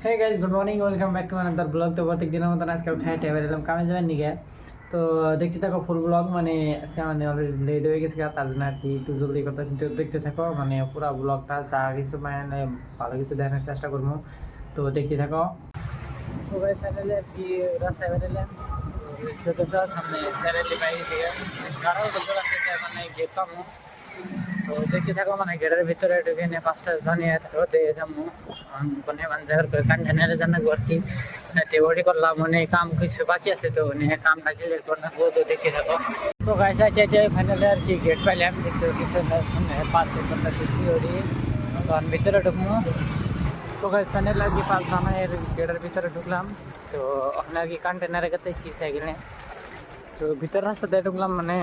Hey guys good morning welcome back to another blog. তো প্রত্যেক দিনের মতন আজকে খাই টেবার এলাম কামে যাবেন নিকে। তো দেখতে থাকো ফুল ব্লগ, মানে আজকে মানে অলরেডি লেট হয়ে গেছে, তার জন্য আর কি একটু জলদি করতেছি। তো দেখতে থাকো মানে পুরো ব্লগটা যা কিছু মানে ভালো কিছু দেখানোর চেষ্টা করবো। তো দেখতে থাকো। তো গাইজ ফাইনালি আর কি রাস্তায় বেরোলেন, সামনে চ্যানেলটি পাই গেছে কারো মানে গেট পাবো। তো দেখতে থাকো মানে গেটের ভিতরে ঢুকে নিয়ে 5টা ধনিয়া থাকো দিয়ে যাবো মানে জায়গার কন্টেনারে জানা আর কি তেওয়ারি করলাম, মানে কাম কিছু বাকি আছে, তো কামটা ক্লিয়ার করে রাখবো। তো দেখতে থাকো। তো গাইস আইতে ফাইনালি আর কি গেট পাইলাম, দেখতে কিছু সামনে 5 সেকেন্ড সিকিউরিটি তো আমি ভিতরে ঢুকবো। তো গাইস ফাইনালি আর কি 5 ধনিয়ার গেটের ভিতরে ঢুকলাম। তো ওখানে আর কি কন্টেনারে গেতেছি সাইকেলে। তো ভিতর রাস্তাতে ঢুকলাম, মানে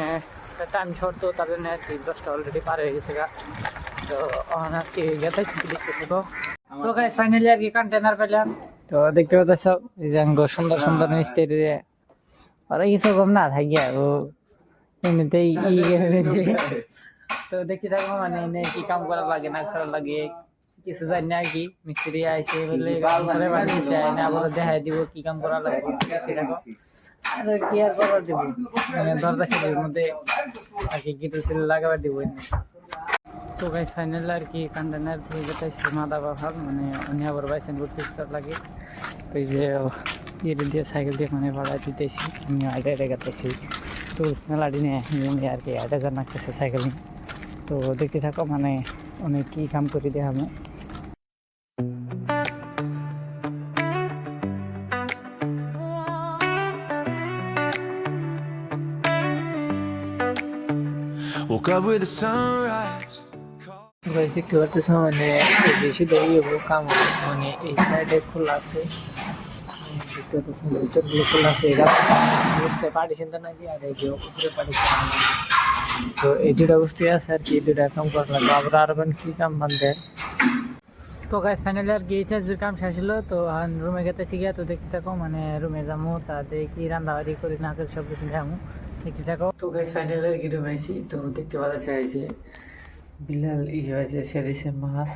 টাইম শর্ট, তো তার জন্য আর কি 10টা অলরেডি পার হয়ে গেছে গা। তো আর কি গেতেছি দেখতে থাকো। তো গাইস ফাইনালি আর কি কন্টেনার পেলাম। তো দেখতে পাচ্ছ এই যে সুন্দর সুন্দর মিস্ত্রি দিয়ে ওরা কিছু কম না থাকিয়া ও এমনিতেই তো দেখতে থাকবো মানে এনে কি কাম করা লাগে না করা লাগে কিছু জানি না আর কি। মিস্ত্রি আইসে বলে বানিয়েছে আবার দেখাই দিব কি কাম করা লাগে। দেখতে থাকো আর কি আর করার দিব, মানে দরজা খিড়কির মধ্যে আর কি গিটার ছিল লাগাবার দিব। তো গাইস ফাইনাল আর কি কন্টেনার থেকে যেতেছি মাদা বাহার, মানে উনি আবার বাইসেন করতে লাগে। ওই যে ইয়ে দিয়ে সাইকেল দিয়ে মানে ভাড়া দিতেছি, আমি আইডা গেতেছি। তো মেলাটি নিয়ে উনি আর কি আইডা জানাতেছে সাইকেল নিয়ে। তো দেখতে থাকো মানে অনেক কী কাম করে দেওয়া আমি। Woke up with the sunrise. দেখতে পাচ্ছ মানে বেশি দেরি হবো কাম, মানে এই সাইডে খোলা আছে, দেখতে পাচ্ছ ভিতরগুলো খোলা আছে। এটা বুঝতে পার্টিশন তো নাকি আর এই যে উপরে পার্টিশন। তো এই দুটা বস্তু আছে আর কি, দুটা কাম করা লাগবে। আবার আরো কি কাম বান্ধে। তো গাইস ফাইনালি আর কি এইচএসবির কাম শেষ হলো। তো রুমে গেতেছি গিয়া। তো দেখতে থাকো মানে রুমে যাবো, তাতে কি রান্নাবাড়ি করি না করি সব কিছু দেখাবো। দেখতে থাকো। তো গাইস ফাইনালি আর কি রুমে আইছি। তো দেখতে ভালো চাইছে বিলাল হয়েছে সেদিছে মাছ।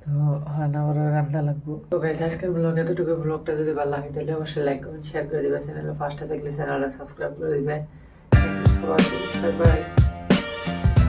তো আমার রান্না লাগবো। তো গাইস আজকের ব্লগ এতটুকু। ব্লগটা যদি ভালো লাগে তাহলে অবশ্যই লাইক কমেন্ট শেয়ার করে দিবে। চ্যানেলে ফার্স্টে দেখলে চ্যানেলটা সাবস্ক্রাইব করে দিবে। Bye bye.